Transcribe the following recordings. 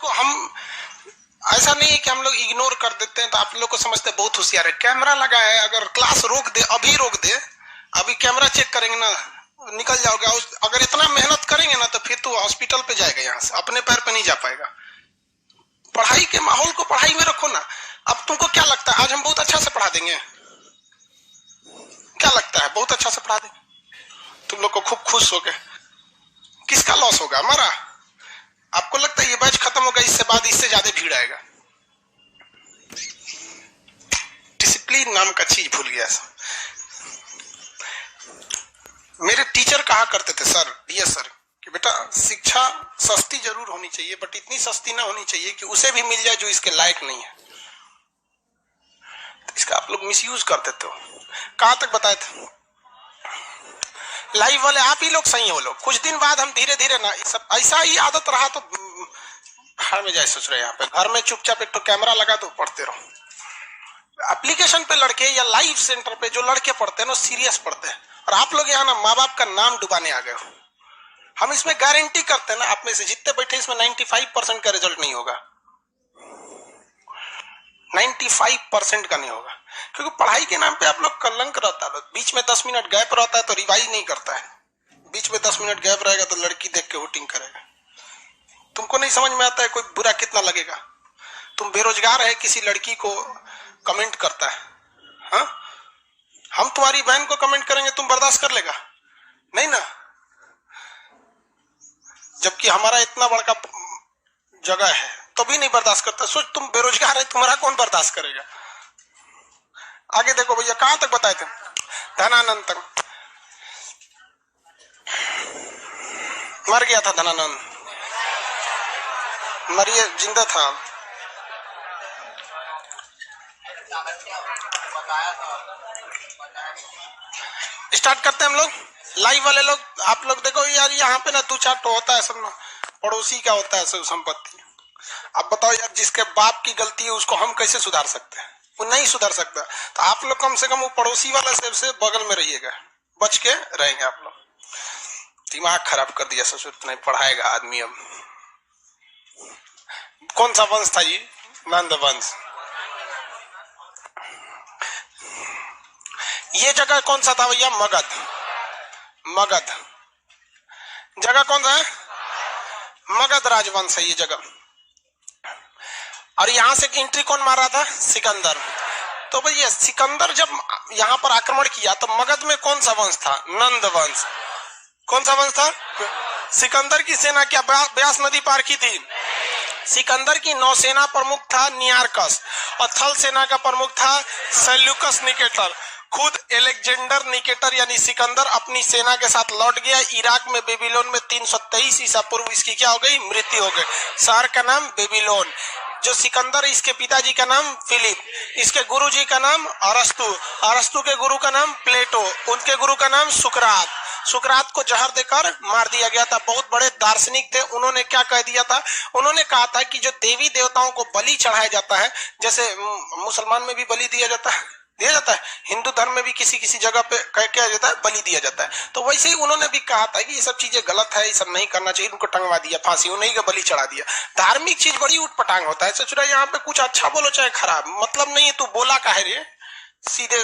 को हम ऐसा नहीं है कि हम लोग इग्नोर कर देते हैं, तो आप लोग को समझते हैं बहुत होशियार है। कैमरा लगा है, अगर क्लास रोक दे, अभी रोक दे, अभी कैमरा चेक करेंगे ना, निकल जाओगे। अगर इतना मेहनत करेंगे ना तो फिर तो हॉस्पिटल पे जाएगा, यहाँ से अपने पैर पे नहीं जा पाएगा। पढ़ाई के माहौल को पढ़ाई में रखो ना। अब तुमको क्या लगता है आज हम बहुत अच्छा से पढ़ा देंगे? क्या लगता है बहुत अच्छा से पढ़ा देंगे? तुम लोग को खूब खुश हो गए। किसका लॉस होगा? हमारा। आपको लगता है ये बैच खत्म होगा, इससे बाद इससे ज्यादा भीड़ आएगा? डिसिप्लिन नाम का चीज भूल गया। मेरे टीचर कहा करते थे, सर, डियर सर, कि बेटा शिक्षा सस्ती जरूर होनी चाहिए, बट इतनी सस्ती ना होनी चाहिए कि उसे भी मिल जाए जो इसके लायक नहीं है। तो इसका आप लोग मिसयूज कर देते हो। कहां तक बताए थे? लाइव वाले आप ही लोग सही हो लोग। कुछ दिन बाद हम धीरे धीरे ना, सब ऐसा ही आदत रहा तो घर में जाए सोच रहे हैं। यहाँ पे घर में चुपचाप एक तो कैमरा लगा दो, पढ़ते रहो। एप्लीकेशन पे लड़के या लाइव सेंटर पे जो लड़के पढ़ते हैं ना, सीरियस पढ़ते हैं। और आप लोग यहाँ ना माँ बाप का नाम डुबाने आ गए हो। हम इसमें गारंटी करते हैं ना, आप में से जितने बैठे इसमें 95% का रिजल्ट नहीं होगा। 95% का नहीं होगा, क्योंकि पढ़ाई के नाम पे आप लोग कलंक रहता है। बीच में 10 मिनट गैप रहता है तो रिवाइज नहीं करता है। बीच में 10 मिनट गैप रहेगा तो लड़की देख के वोटिंग करेगा। तुमको नहीं समझ में आता है कोई बुरा कितना लगेगा? तुम बेरोजगार है, किसी लड़की को कमेंट करता है, हाँ? हम तुम्हारी बहन को कमेंट करेंगे, तुम बर्दाश्त कर लेगा? नहीं ना। जबकि हमारा इतना बड़ा जगह है तो भी नहीं बर्दाश्त करता। सोच, तुम बेरोजगार है, तुम्हारा कौन बर्दाश्त करेगा? आगे देखो भैया, कहां तक बताए थे? धनानंद तक। मर गया था धनानंद, मरिए जिंदा था। स्टार्ट करते हैं हम लोग। लाइव वाले लोग, आप लोग देखो यार, यहाँ पे ना 2-4 तो होता है, सब ना पड़ोसी का होता है सब संपत्ति। अब बताओ यार, जिसके बाप की गलती है उसको हम कैसे सुधार सकते हैं? वो नहीं सुधार सकता। तो आप लोग कम से कम वो पड़ोसी वाला से बगल में रहिएगा, बच के रहेंगे आप लोग। दिमाग खराब कर दिया ससुर, नहीं पढ़ाएगा आदमी। अब कौन सा वंश था ये? नंद वंश। ये जगह कौन सा था भैया? मगध। मगध जगह कौन सा है? मगध राजवंश है ये जगह। और यहां से एंट्री कौन मारा था? सिकंदर। तो भैया सिकंदर जब यहां पर आक्रमण किया तो मगध में कौन सा वंश था? नंद वंश। कौन सा वंश था? सिकंदर की सेना क्या ब्यास नदी पार की थी? सिकंदर की नौसेना प्रमुख था नियारकस, और थल सेना का प्रमुख था सेल्यूकस निकेटर। खुद एलेक्जेंडर निकेटर यानी सिकंदर अपनी सेना के साथ लौट गया। इराक में बेबीलोन में 323 ईसा पूर्व इसकी क्या हो गई? मृत्यु हो गई। शहर का नाम बेबीलोन। जो सिकंदर, इसके पिताजी का नाम फिलिप, इसके गुरुजी का नाम अरस्तु, अरस्तु के गुरु का नाम प्लेटो, उनके गुरु का नाम सुकरात। सुकरात को जहर देकर मार दिया गया था। बहुत बड़े दार्शनिक थे। उन्होंने क्या कह दिया था? उन्होंने कहा था कि जो देवी देवताओं को बलि चढ़ाया जाता है, जैसे मुसलमान में भी बलि दिया जाता है, हिंदू धर्म में भी किसी किसी जगह पे क्या जाता है? बलि दिया जाता है। तो वैसे ही उन्होंने भी कहा था कि ये सब चीजें गलत है, ये सब नहीं करना चाहिए। उनको टंगवा दिया फांसी, उन्हीं का बलि चढ़ा दिया। धार्मिक चीज बड़ी उठपटांग होता है। सोच रहा है यहाँ पे कुछ अच्छा बोलो चाहे खराब, मतलब नहीं है। तू बोला काहे रे? सीधे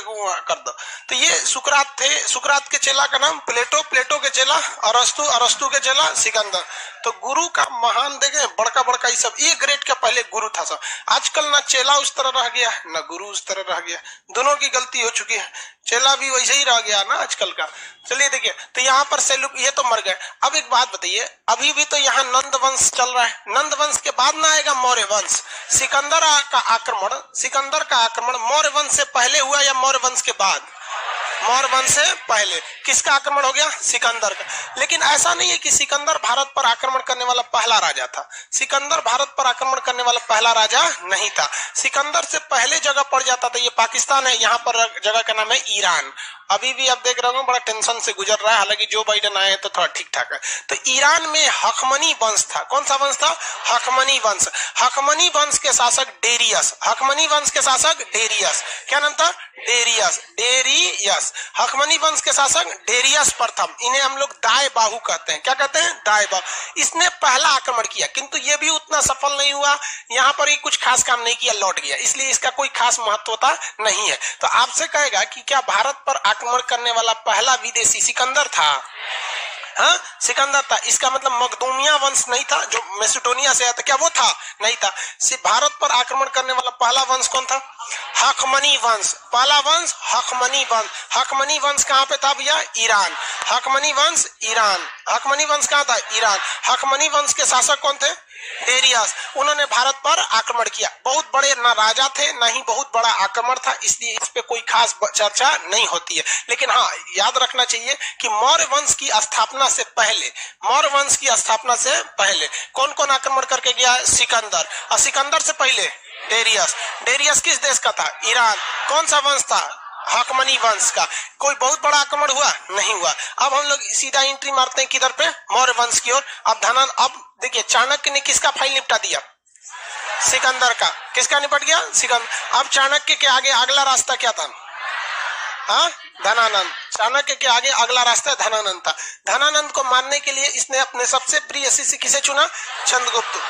कर दो। तो ये सुकरात थे। सुकरात के चेला का नाम प्लेटो, प्लेटो के चेला अरस्तु, अरस्तु के चेला सिकंदर। तो गुरु का महान देखे, बड़का बड़का ये सब ए ग्रेड का पहले गुरु था सब। आजकल ना चेला उस तरह रह गया, ना गुरु उस तरह रह गया। दोनों की गलती हो चुकी है। चेला भी वैसे ही रह गया ना आजकल का। चलिए देखिए, तो यहाँ पर ये तो मर गए। अब एक बात बताइए, अभी भी तो यहाँ नंद वंश चल रहा है। नंद वंश के बाद ना आएगा मौर्य वंश। सिकंदर का आक्रमण मौर्य वंश से पहले हुआ या मौर्य वंश के बाद? मौर्य वंश से पहले। किसका आक्रमण हो गया? सिकंदर का। लेकिन ऐसा नहीं है कि सिकंदर भारत पर आक्रमण करने वाला पहला राजा था। सिकंदर भारत पर आक्रमण करने वाला पहला राजा नहीं था। सिकंदर से पहले जगह पड़ जाता था, ये पाकिस्तान है, यहाँ पर जगह का नाम है ईरान। अभी भी आप देख रहे हो बड़ा टेंशन से गुजर रहा है, हालांकि जो बाइडेन आए हैं तो थोड़ा ठीक ठाक है। तो ईरान में हकमनी वंश था। कौन सा वंश था? हकमनी वंश। हकमनी वंश के शासक डेरियस। हकमनी वंश के शासक डेरियस। क्या नाम था? डेरियस। डेरियस। डेरियस। हकमनी वंश के शासक डेरियस प्रथम, इन्हें हम लोग दाएं बाहु कहते हैं। क्या कहते हैं? दाएं बाहु। इसने पहला आक्रमण किया, किंतु ये भी उतना सफल नहीं हुआ। यहाँ पर ही कुछ खास काम नहीं किया, लौट गया, इसलिए इसका कोई खास महत्वता नहीं है। तो आपसे कहेगा कि क्या भारत पर आक्रमण करने वाला पहला विदेशी सिकंदर था? हाँ, सिकंदर था। इसका मतलब मकदूमिया वंश नहीं था जो मैसेडोनिया से आया था, क्या वो था? नहीं था। सिर्फ भारत पर आक्रमण करने वाला पहला वंश कौन था? हकमनी वंश। पहला वंश हकमनी वंश। हकमनी वंश कहाँ पे था भैया? ईरान। हकमनी वंश ईरान। हकमनी वंश कहाँ था? ईरान। हकमनी वंश के शासक कौन थे? डेरियस। उन्होंने भारत पर आक्रमण किया। बहुत बड़े न राजा थे, न ही बहुत बड़ा आक्रमण था, इसलिए इस पे कोई खास चर्चा नहीं होती है। लेकिन हाँ, याद रखना चाहिए कि मौर्य वंश की स्थापना से पहले, मौर्य वंश की स्थापना से पहले कौन कौन आक्रमण करके गया? सिकंदर। और सिकंदर से पहले डेरियस। डेरियस किस देश का था? ईरान। कौन सा वंश था? हकमनी वंश का। कोई बहुत बड़ा आक्रमण हुआ? नहीं हुआ। अब हम लोग सीधा एंट्री मारते हैं किधर पे? मौर्य वंश की ओर। अब देखिए, चाणक्य ने किसका फाइल निपटा दिया? सिकंदर का। किसका निपट गया? सिकंदर। अब चाणक्य के आगे अगला रास्ता क्या था? हाँ, धनानंद। चाणक्य के आगे अगला रास्ता धनानंद था। धनानंद को मारने के लिए इसने अपने सबसे प्रिय शिष्य किसे चुना? चंद्रगुप्त।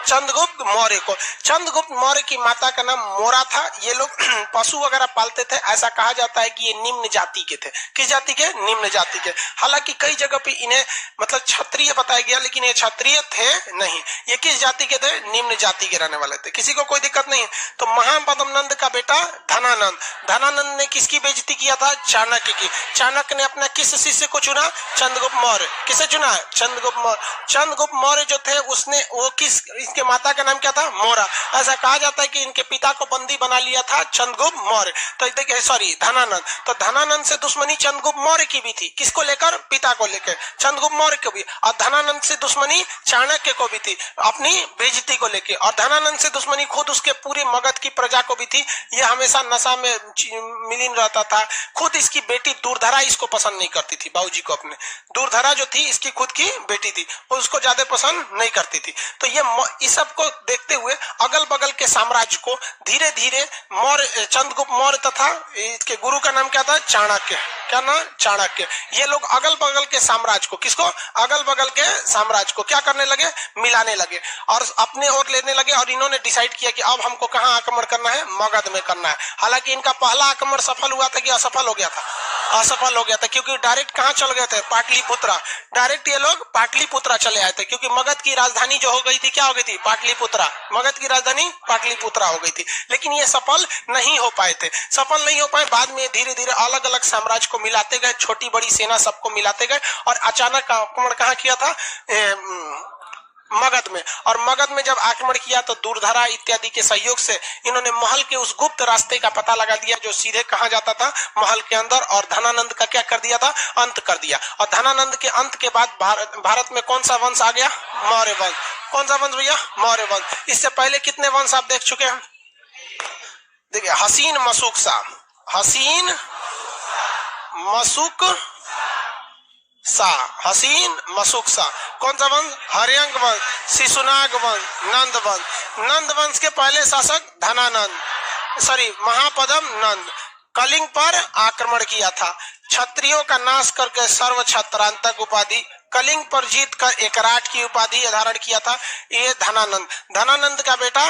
चंद्रगुप्त मौर्य को। चंद्रगुप्त मौर्य की माता का नाम मोरा था। ये लोग पशु वगैरह पालते थे। ऐसा कहा जाता है कि ये निम्न जाति के थे। किस जाति के? निम्न जाति के। हालांकि कई जगह पे इन्हें मतलब क्षत्रिय बताया गया, लेकिन ये क्षत्रिय थे नहीं। ये किस जाति के थे? निम्न जाति के रहने वाले थे। किसी को कोई दिक्कत नहीं है। तो महापद्मनंद का बेटा धनानंद। धनानंद ने किसकी बेइज्जती किया था? चाणक्य की। चाणक्य ने अपना किस शिष्य को चुना? चंद्रगुप्त मौर्य। किसे चुना? चंद्रगुप्त मौर्य। चंद्रगुप्त मौर्य जो थे उसने वो किस, इसके माता का नाम क्या था? मोरा। ऐसा कहा जाता है कि इनके पिता को बंदी बना लिया था चंद्रगुप्त मौर्य। तो देखिए, सॉरी, धनानंद। तो धनानंद से दुश्मनी चंद्रगुप्त मौर्य की भी थी। किसको लेकर? पिता को लेकर, चंद्रगुप्त मौर्य को भी। और धनानंद से दुश्मनी चाणक्य को भी थी, अपनी बेइज्जती को लेकर। और धनानंद से दुश्मनी खुद उसके पूरे मगध की प्रजा को भी थी। ये हमेशा नशा में मिलीन रहता था। खुद इसकी बेटी दूरधरा इसको पसंद नहीं करती थी। बाबूजी को अपने, दूरधरा जो थी इसकी खुद की बेटी थी, उसको ज्यादा पसंद नहीं करती थी। तो ये इस सब को देखते हुए अगल बगल के साम्राज्य को धीरे धीरे मौर्य, चंद्रगुप्त मौर्य तथा इसके गुरु का नाम क्या था? चाणक्य। क्या नाम? चाणक्य। ये लोग अगल बगल के साम्राज्य को, किसको? अगल बगल के साम्राज्य को क्या करने लगे? मिलाने लगे और अपने ओर लेने लगे। और इन्होंने डिसाइड किया कि अब हमको कहाँ आक्रमण करना है? मगध में करना है। हालांकि इनका पहला आक्रमण सफल हुआ था कि असफल हो गया था? असफल हो गया था, क्योंकि डायरेक्ट कहाँ चल गए थे? पाटलिपुत्रा। डायरेक्ट ये लोग पाटलिपुत्रा चले आए थे, क्योंकि मगध की राजधानी जो हो गई थी, क्या हो गई थी? पाटलिपुत्रा। मगध की राजधानी पाटलिपुत्रा हो गई थी। लेकिन ये सफल नहीं हो पाए थे। सफल नहीं हो पाए। बाद में धीरे धीरे अलग अलग साम्राज्य को मिलाते गए, छोटी बड़ी सेना सबको मिलाते गए और अचानक आक्रमण कहाँ किया था? मगध में। और मगध में जब आक्रमण किया तो दूरधरा इत्यादि के सहयोग से इन्होंने महल के उस गुप्त रास्ते का पता लगा दिया जो सीधे कहा जाता था? महल के अंदर। और धनानंद का क्या कर दिया था? अंत कर दिया। और धनानंद के अंत के बाद भारत में कौन सा वंश आ गया? मौर्य वंश। कौन सा वंश भैया? मौर्य वंश। इससे पहले कितने वंश आप देख चुके हैं? देखिए, हसीन मशूक सा, हसीन मशूक सा, हसीन मशूक सा। कौन सा वंश? हर्यंक वंश, शिशुनाग वंश, नंद वंश। नंद वंश के पहले शासक धनानंद, सॉरी, महापद्म नंद कलिंग पर आक्रमण किया था। क्षत्रियों का नाश करके सर्व क्षत्रांतक उपाधि, कलिंग पर जीत कर एकराट की उपाधि धारण किया था। ये धनानंद। धनानंद का बेटा,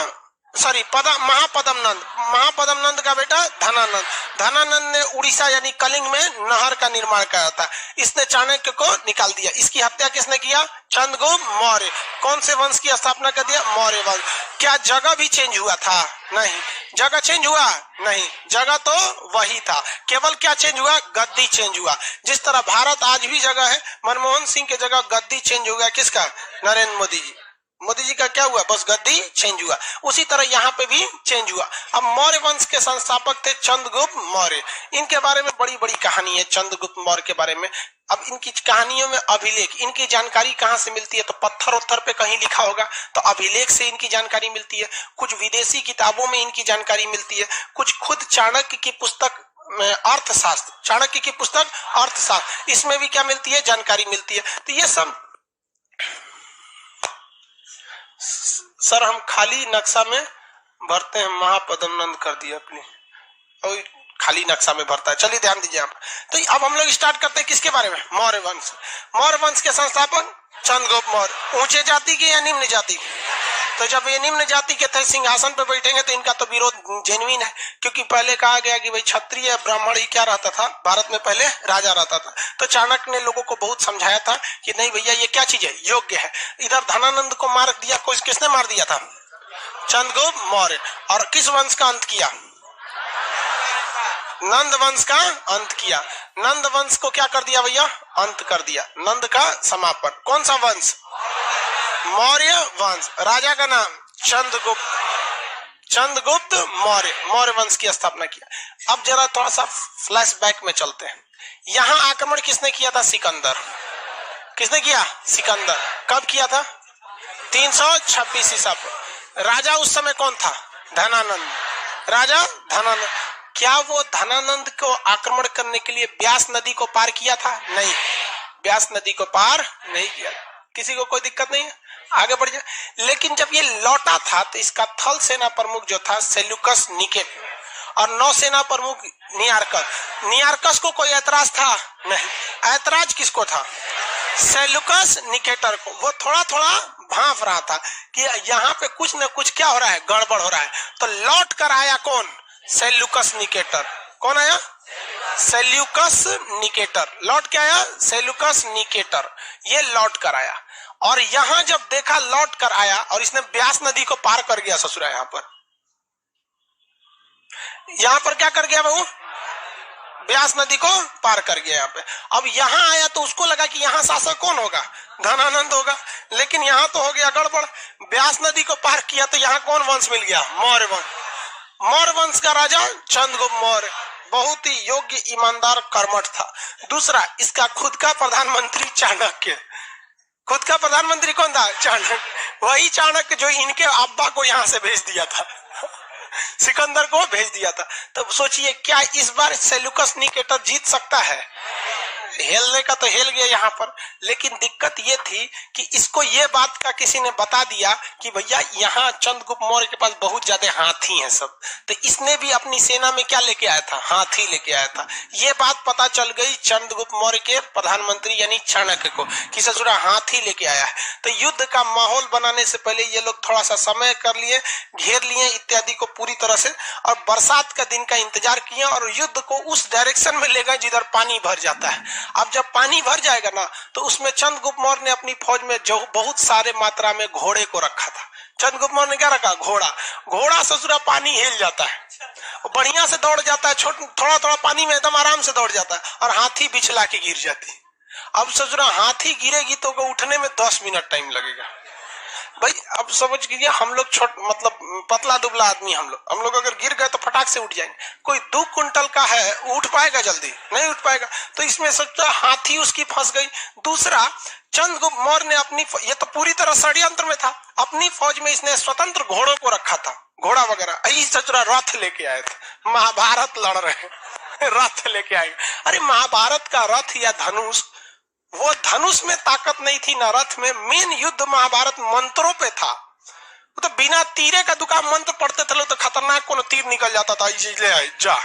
सॉरी, महापद्मनंद। महापद्मनंद का बेटा धनानंद। धनानंद ने उड़ीसा यानी कलिंग में नहर का निर्माण किया था। इसने चाणक्य को निकाल दिया। इसकी हत्या किसने किया? चंद्रगुप्त मौर्य। कौन से वंश की स्थापना कर दिया? मौर्य वंश। क्या जगह भी चेंज हुआ था? नहीं। जगह चेंज हुआ? नहीं, जगह तो वही था। केवल क्या चेंज हुआ? गद्दी चेंज हुआ। जिस तरह भारत आज भी जगह है, मनमोहन सिंह के जगह गद्दी चेंज हो गया। किसका? नरेंद्र मोदी जी। मोदी जी का क्या हुआ? बस गद्दी चेंज हुआ। उसी तरह यहाँ पे भी चेंज हुआ। अब मौर्य वंश के संस्थापक थे चंद्रगुप्त मौर्य। इनके बारे में बड़ी बड़ी कहानी है चंद्रगुप्त मौर्य के बारे में। अब इनकी कहानियों में अभिलेख, इनकी जानकारी कहाँ से मिलती है? तो पत्थर उत्थर पे कहीं लिखा होगा, तो अभिलेख से इनकी जानकारी मिलती है। कुछ विदेशी किताबों में इनकी जानकारी मिलती है। कुछ खुद चाणक्य की पुस्तक अर्थशास्त्र, चाणक्य की पुस्तक अर्थशास्त्र, इसमें भी क्या मिलती है? जानकारी मिलती है। तो ये सब सर हम खाली नक्शा में भरते हैं। महापद्मनंद कर दिया अपनी, और खाली नक्शा में भरता है। चलिए ध्यान दीजिए यहाँ पर। तो अब हम लोग स्टार्ट करते हैं किसके बारे में? मौर्य वंश। मौर्य वंश के संस्थापक चंद्रगुप्त मौर्य। ऊंचे जाति के या निम्न जाति? तो जब ये निम्न जाति के थे सिंहासन पर बैठेंगे तो इनका तो विरोध जेन्युइन है, क्योंकि पहले कहा गया कि भाई क्षत्रिय ब्राह्मण ही क्या रहता था, भारत में पहले राजा रहता था। तो चाणक्य ने लोगों को बहुत समझाया था कि नहीं भैया ये क्या चीज है, योग्य है। इधर धनानंद को मार दिया, किसने मार दिया था? चंद्रगुप्त मौर्य। और किस वंश का अंत किया? नंद वंश का अंत किया। नंद वंश को क्या कर दिया भैया? अंत कर दिया। नंद का समापन। कौन सा वंश? मौर्य वंश। राजा का नाम चंद्रगुप्त। चंद्रगुप्त मौर्य। मौर्य वंश की स्थापना किया। अब जरा थोड़ा सा फ्लैशबैक में चलते हैं। यहाँ आक्रमण किसने किया था? सिकंदर। किसने किया? सिकंदर। कब किया था? 326 ईसा पर। राजा उस समय कौन था? धनानंद। राजा धनानंद। क्या वो धनानंद को आक्रमण करने के लिए ब्यास नदी को पार किया था? नहीं, ब्यास नदी को पार नहीं किया। किसी को कोई दिक्कत नहीं है, आगे बढ़ जाए। लेकिन जब ये लौटा था तो इसका थल सेना प्रमुख जो था सेल्यूकस निकेटर और नौसेना प्रमुख नियारकस। नियारकस को कोई ऐतराज था? नहीं। ऐतराज किसको था? सेल्यूकस निकेटर को। वो थोड़ा थोड़ा भांप रहा था कि यहाँ पे कुछ न कुछ क्या हो रहा है, गड़बड़ हो रहा है। तो लौट कर आया कौन? Seleucus Nicator. कौन आया? Seleucus Nicator. लौट के आया सेल्यूकस निकेटर। ये लौट कर आया और यहां जब देखा लौट कर आया और इसने ब्यास नदी को पार कर गया ससुरा। यहां पर क्या कर गया वो? ब्यास नदी को पार कर गया यहाँ पे। अब यहाँ आया तो उसको लगा कि यहाँ शासक कौन होगा? धनानंद होगा। लेकिन यहाँ तो हो गया गड़बड़। ब्यास नदी को पार किया तो यहाँ कौन वंश मिल गया? मौर्य वंश। मौर्य वंश का राजा चंद्रगुप्त मौर्य बहुत ही योग्य, ईमानदार, कर्मठ था। दूसरा, इसका खुद का प्रधानमंत्री चाणक्य। खुद का प्रधानमंत्री कौन था? चाणक्य। वही चाणक्य जो इनके अब्बा को यहाँ से भेज दिया था, सिकंदर को भेज दिया था। तब सोचिए क्या इस बार सेल्यूकस निकेटर जीत सकता है? हेलने का तो हेल गया यहाँ पर। लेकिन दिक्कत ये थी कि इसको ये बात का किसी ने बता दिया कि भैया यहाँ चंद्रगुप्त मौर्य के पास बहुत ज्यादा हाथी हैं सब। तो इसने भी अपनी सेना में क्या लेके आया था? हाथी लेके आया था। ये बात पता चल गई चंद्रगुप्त मौर्य के प्रधानमंत्री यानी चाणक्य को कि ससुरा हाथी लेके आया है। तो युद्ध का माहौल बनाने से पहले ये लोग थोड़ा सा समय कर लिए, घेर लिए इत्यादि को पूरी तरह से, और बरसात का दिन का इंतजार किया और युद्ध को उस डायरेक्शन में ले गए जिधर पानी भर जाता है। अब जब पानी भर जाएगा ना तो उसमें चंद्रगुप्त मौर्य ने अपनी फौज में जो बहुत सारे मात्रा में घोड़े को रखा था। चंद्रगुप्त मौर्य ने क्या रखा? घोड़ा। घोड़ा ससुरा पानी हिल जाता है, बढ़िया से दौड़ जाता है, थोड़ा थोड़ा पानी में एकदम आराम से दौड़ जाता है, और हाथी बिछला के गिर जाती। अब ससुरा हाथी गिरेगी तो उठने में 10 मिनट टाइम लगेगा। भाई अब समझ लीजिए हम लोग मतलब पतला दुबला आदमी, हम लोग अगर गिर गए तो फटाक से उठ जाएंगे। कोई 2 कुंटल का है, उठ पाएगा? जल्दी नहीं उठ पाएगा। तो इसमें सोचता हाथी उसकी फंस गई। दूसरा, चंद्रगुप्त मौर्य ने अपनी, ये तो पूरी तरह षड्यंत्र में था, अपनी फौज में इसने स्वतंत्र घोड़ों को रखा था, घोड़ा वगैरह। सचुरा रथ लेके आए थे, महाभारत लड़ रहे रथ लेके आए। अरे महाभारत का रथ या धनुष, वो धनुष में ताकत नहीं थी ना रथ में। मेन युद्ध महाभारत मंत्रों पे था। वो तो बिना तीरे का दुकान मंत्र पढ़ते थे तो खतरनाक कोनो तीर निकल जाता था, ले आए जा।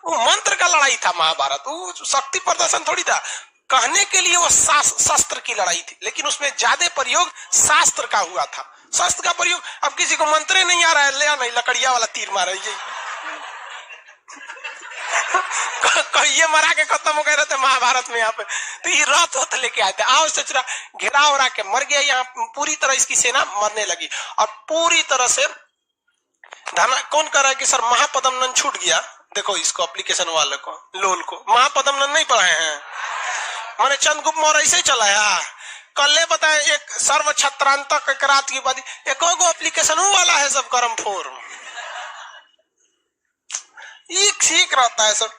वो मंत्र का लड़ाई था महाभारत, वो शक्ति प्रदर्शन थोड़ी था। कहने के लिए वो शस्त्र की लड़ाई थी, लेकिन उसमें ज्यादा प्रयोग शास्त्र का हुआ था। शस्त्र का प्रयोग, अब किसी को मंत्र नहीं आ रहा है, ले नहीं लकड़िया वाला तीर मारे, ये मरा के खत्म हो गए थे महाभारत में यहाँ पे। तो ये रथ लेके आए थे। आओ सचरा घेरा हो के मर गया। यहाँ पूरी तरह इसकी सेना मरने लगी और पूरी तरह से कौन कह रहा है कि सर महापद्मनन छूट गया? देखो इसको एप्लीकेशन वाले को, लोल को महापद्मनन नहीं पढ़ाए हैं। मैंने चंद्रगुप्त मौर्य ऐसे ही चलाया। कल बताए एक सर्व छत्रांतक रात की बात, एक एप्लीकेशन वाला है सब कर्म फोर, ये ठीक रहता है सब।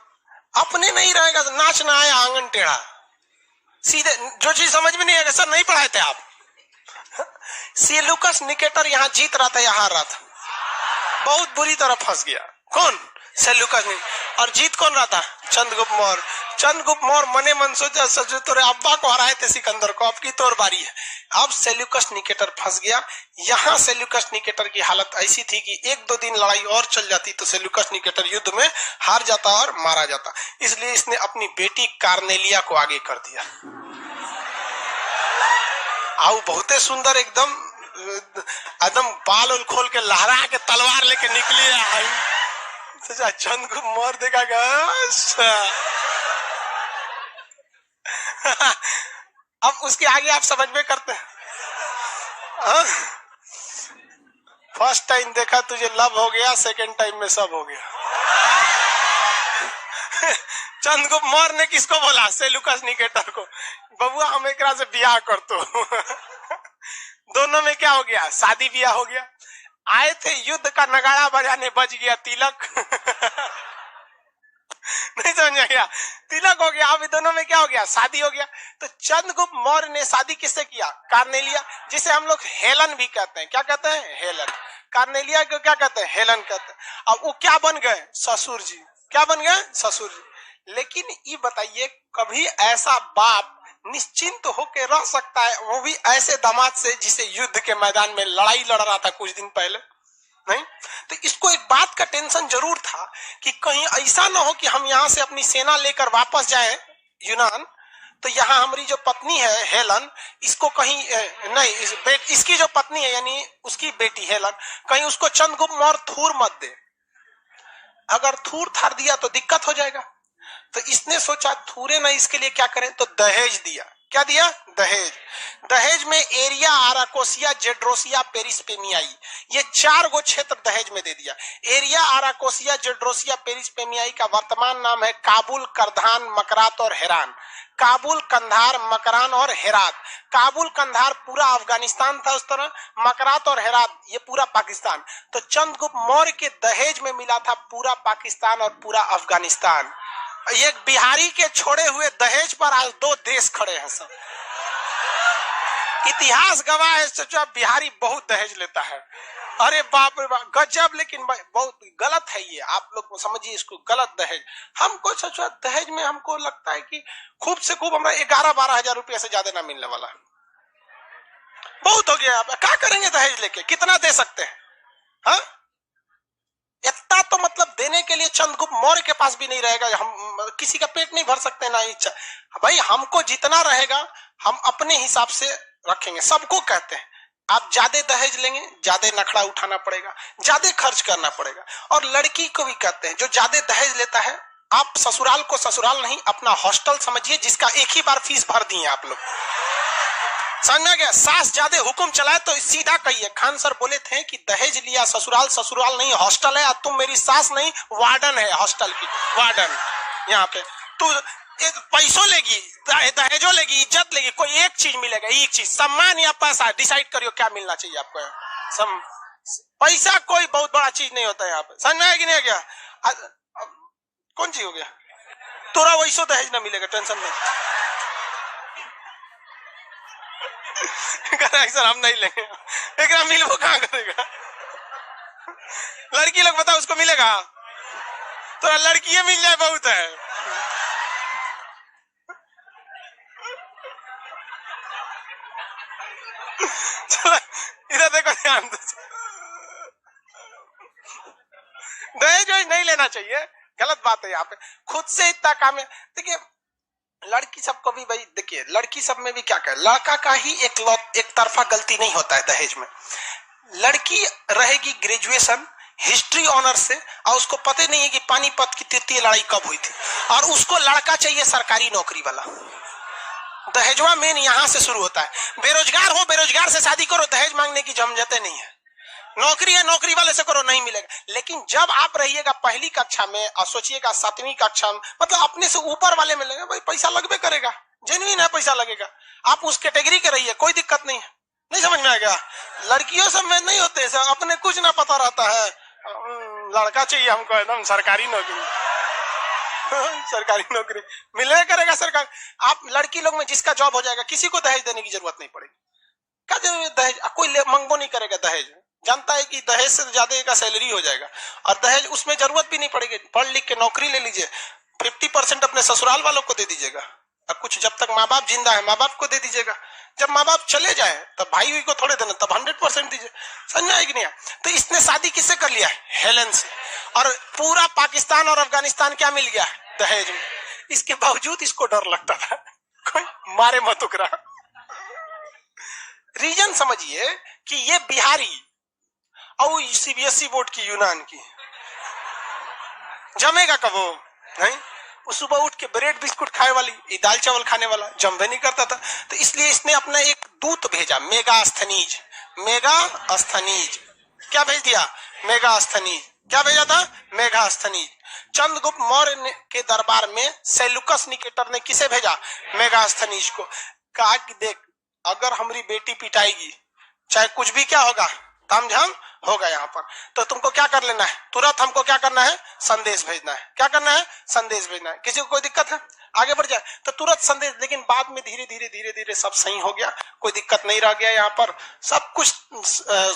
अपने नहीं रहेगा तो नाचना आया आंगन टेढ़ा, सीधे जो चीज समझ में नहीं आएगा। सर नहीं पढ़ाए थे आप? सेल्यूकस निकेटर यहाँ जीत रहा था, यहाँ रहा था, बहुत बुरी तरह फंस गया। कौन? सेल्यूकस नहीं। और जीत कौन रहा था? चंद्रगुप्त मौर्य। चंद्रगुप्त मौर्य मने मन सोचा सचो तोरे अब्बा को हराए थे सिकंदर को, अब की तोर बारी है। अब सेल्यूकस निकेटर फंस गया। यहां सेल्यूकस निकेटर की हालत ऐसी थी कि 1-2 दिन लड़ाई और चल जाती तो सेल्यूकस निकेटर युद्ध में हार जाता और मारा जाता। इसलिए इसने अपनी बेटी कार्नेलिया को आगे कर दिया। आओ बहुते सुंदर एकदम एकदम बाल उल खोल के लहरा के तलवार लेके निकली आई। चंद को मार देगा। अब उसके आगे आप समझ में करते हैं। फर्स्ट टाइम देखा तुझे लव हो गया, सेकंड टाइम में सब हो गया। चंद को मौर्य ने किसको बोला? सेल्यूकस निकेटर को, बबुआ हम एकरा से ब्याह कर तो। दोनों में क्या हो गया? शादी ब्याह हो गया। आए थे युद्ध का नगाड़ा बजाने, बज गया तिलक। नहीं समझ गया? तिलक हो गया। अभी दोनों में क्या हो गया? शादी हो गया। तो चंद्रगुप्त मौर्य ने शादी किससे किया? कार्नेलिया, जिसे हम लोग हेलन भी कहते हैं। क्या कहते हैं? हेलन। कार्नेलिया को क्या कहते हैं? हेलन कहते हैं। अब वो क्या बन गए? ससुर जी। क्या बन गए? ससुर जी। लेकिन ये बताइए, कभी ऐसा बाप निश्चिंत होकर रह सकता है, वो भी ऐसे दामाद से जिसे युद्ध के मैदान में लड़ाई लड़ रहा था कुछ दिन पहले? नहीं। तो इसको एक बात का टेंशन जरूर था कि कहीं ऐसा ना हो कि हम यहाँ से अपनी सेना लेकर वापस जाएं यूनान, तो यहाँ हमारी जो पत्नी है हेलन, इसको कहीं नहीं, इसकी जो पत्नी है यानी उसकी बेटी हेलन, कहीं उसको चंद्रगुप्त मौर्य थूर मत दे। अगर थूर थार दिया तो दिक्कत हो जाएगा। तो इसने सोचा थूरे ना, इसके लिए क्या करें? तो दहेज दिया। क्या दिया? दहेज। दहेज में एरिया, आराकोसिया, जेड्रोसिया, पेरिस्पेमियाई, ये 4 गो क्षेत्र दहेज में दे दिया। एरिया, आराकोसिया, जेड्रोसिया, पेरिस्पेमियाई का वर्तमान नाम है काबुल, करधान, मकरात और हेरान। काबुल, कंधार, मकरान और हेरात। काबुल, कंधार पूरा अफगानिस्तान था उस तरह, मकरात और हेरात ये पूरा पाकिस्तान। तो चंद्रगुप्त मौर्य के दहेज में मिला था पूरा पाकिस्तान और पूरा अफगानिस्तान। एक बिहारी के छोड़े हुए दहेज पर आज 2 देश खड़े हैं सब। इतिहास गवाह है, सोचा बिहारी बहुत दहेज लेता है। अरे बाप रे बाप, गजब। लेकिन बहुत गलत है ये, आप लोग समझिए इसको गलत। दहेज हमको सोचा, दहेज में हमको लगता है कि खूब से खूब हमारा 11-12 हजार रुपया से ज्यादा ना मिलने वाला, बहुत हो गया। क्या करेंगे दहेज लेके? कितना दे सकते हैं? हाँ, इतना तो मतलब देने के लिए चंद्रगुप्त मौर्य के पास भी नहीं रहेगा। हम किसी का पेट नहीं भर सकते ना इच्छा। भाई हमको जितना रहेगा हम अपने हिसाब से रखेंगे। सबको कहते हैं आप ज्यादा दहेज लेंगे, ज्यादा नखड़ा उठाना पड़ेगा, ज्यादा खर्च करना पड़ेगा। और लड़की को भी कहते हैं जो ज्यादा दहेज लेता है, आप ससुराल को ससुराल नहीं अपना हॉस्टल समझिए, जिसका एक ही बार फीस भर दिए आप लोग। समझ में गया? सास ज्यादा हुक्म चलाए तो सीधा कहिए। खान सर बोले थे कि दहेज लिया ससुराल, ससुराल नहीं हॉस्टल है, और तुम मेरी सास नहीं वार्डन है, हॉस्टल की वार्डन। यहाँ पे तू पैसों लेगी, दहेजों लेगी, इज्जत लेगी, कोई एक चीज मिलेगा, एक चीज, सम्मान या पैसा। डिसाइड करियो क्या मिलना चाहिए आपको। पैसा कोई बहुत बड़ा चीज नहीं होता है यहाँ पे। समझ में आया कि नहीं गया? कौन चीज हो गया? तोरा वैसो दहेज ना मिलेगा, टेंशन नहीं। सर हम नहीं लेंगे, एक मिलबो कहाँ करेगा? लड़की लोग बताओ उसको मिलेगा? तो लड़की मिल जाए बहुत है। चलो इधर देखो, ध्यान दो। दहेज नहीं लेना चाहिए, गलत बात है। यहाँ पे खुद से इतना काम है। देखिए लड़की सबको भी भाई, देखिए लड़की सब में भी क्या कहे, लड़का का ही एक तरफा गलती नहीं होता है दहेज में। लड़की रहेगी ग्रेजुएशन हिस्ट्री ऑनर से, और उसको पता नहीं है कि पानीपत की तृतीय लड़ाई कब हुई थी, और उसको लड़का चाहिए सरकारी नौकरी वाला। दहेजवा मेन यहाँ से शुरू होता है। बेरोजगार हो, बेरोजगार से शादी करो, दहेज मांगने की झंझटें नहीं है। नौकरी है, नौकरी वाले से करो, नहीं मिलेगा। लेकिन जब आप रहिएगा पहली कक्षा में और सोचिएगा 7वीं कक्षा में, मतलब अपने से ऊपर वाले में लगेगा, भाई पैसा लगबे करेगा, जेन्युइन है, पैसा लगेगा। आप उस कैटेगरी के रहिए, कोई दिक्कत नहीं है। नहीं समझ में आएगा? लड़कियों सब में नहीं होते, अपने कुछ ना पता रहता है, लड़का चाहिए हमको एकदम सरकारी नौकरी। सरकारी नौकरी मिले करेगा सरकार। आप लड़की लोग में जिसका जॉब हो जाएगा, किसी को दहेज देने की जरूरत नहीं पड़ेगी। क्या जरूरत दहेज? कोई मंगो नहीं करेगा दहेज, जानता है कि दहेज से ज्यादा का सैलरी हो जाएगा, और दहेज उसमें जरूरत भी नहीं पड़ेगी। पढ़ लिख के नौकरी ले लीजिए, 50% अपने ससुराल वालों को दे दीजिएगा, और कुछ जब तक माँ बाप जिंदा है माँ बाप को दे दीजिएगा। जब माँ बाप चले जाए तब भाई हुई को थोड़े देना, तब 100% दीजिए। समझ आएगी नहीं? तो इसने शादी किससे कर लिया? हेलन से। और पूरा पाकिस्तान और अफगानिस्तान क्या मिल गया? दहेज में। इसके बावजूद इसको डर लगता था कोई मारे मत उकरा। रीजन समझिए कि ये बिहारी और सीबीएसई बोर्ड की यूनान की जमेगा कब? वो नहीं, वो सुबह उठ के ब्रेड बिस्कुट खाए वाली, दाल चावल खाने वाला जमवे नहीं करता था। तो इसलिए इसने अपना एक दूत भेजा, मेगास्थनीज। मेगास्थनीज क्या भेज दिया? मेगास्थनीज। क्या भेजा था? मेगास्थनीज। चंद्रगुप्त मौर्य के दरबार में सेल्यूकस निकेटर ने किसे भेजा? मेगास्थनीज को। कहा कि देख, अगर हमारी बेटी पिटाएगी, चाहे कुछ भी क्या होगा, तामझाम होगा यहाँ पर, तो तुमको क्या कर लेना है? तुरंत हमको क्या करना है? संदेश भेजना है। क्या करना है? संदेश भेजना है। किसी को कोई दिक्कत है? आगे बढ़ जाए तो तुरंत संदेश। लेकिन बाद में धीरे धीरे सब सही हो गया, कोई दिक्कत नहीं रह गया, यहाँ पर सब कुछ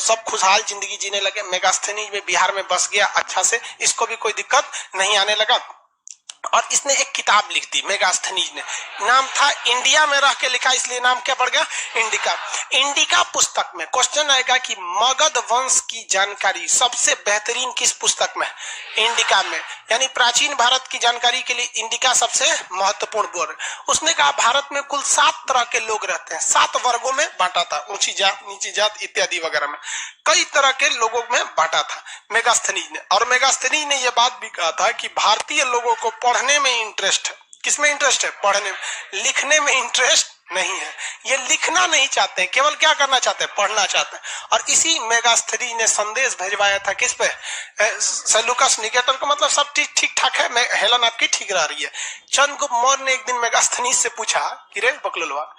सब खुशहाल जिंदगी जीने लगे। मेगास्थनीज में बिहार में बस गया अच्छा से, इसको भी कोई दिक्कत नहीं आने लगा। और इसने एक किताब लिख दी मेगास्थनीज ने, नाम था इंडिया में रह के लिखा, इसलिए नाम क्या पड़ गया? इंडिका। इंडिका पुस्तक में क्वेश्चन आएगा कि मगध वंश की जानकारी सबसे बेहतरीन किस पुस्तक में? इंडिका में। यानी प्राचीन भारत की जानकारी के लिए इंडिका सबसे महत्वपूर्ण बोर्ड। उसने कहा भारत में कुल 7 तरह के लोग रहते हैं, 7 वर्गों में बांटा था, ऊंची जात, नीची जात इत्यादि वगैरह में कई तरह के लोगों में बांटा था मेगास्थनीज ने। और मेगास्थनीज ने यह बात भी कहा था कि भारतीय लोगों को पढ़ने में इंटरेस्ट है। किसमें इंटरेस्ट है? पढ़ने में। लिखने में इंटरेस्ट नहीं है। ये लिखना नहीं चाहते, केवल क्या करना चाहते हैं? पढ़ना चाहते हैं। और इसी मेगास्थनीज ने संदेश भेजवाया था किस पे? सेल्यूकस निकेटर को। मतलब सब ठीक ठाक है, हेलन आपकी ठीक रह रही है। चंद्रगुप्त मौर्य ने एक दिन मेगास्थनीज से पूछा कि रे बकलोलवा,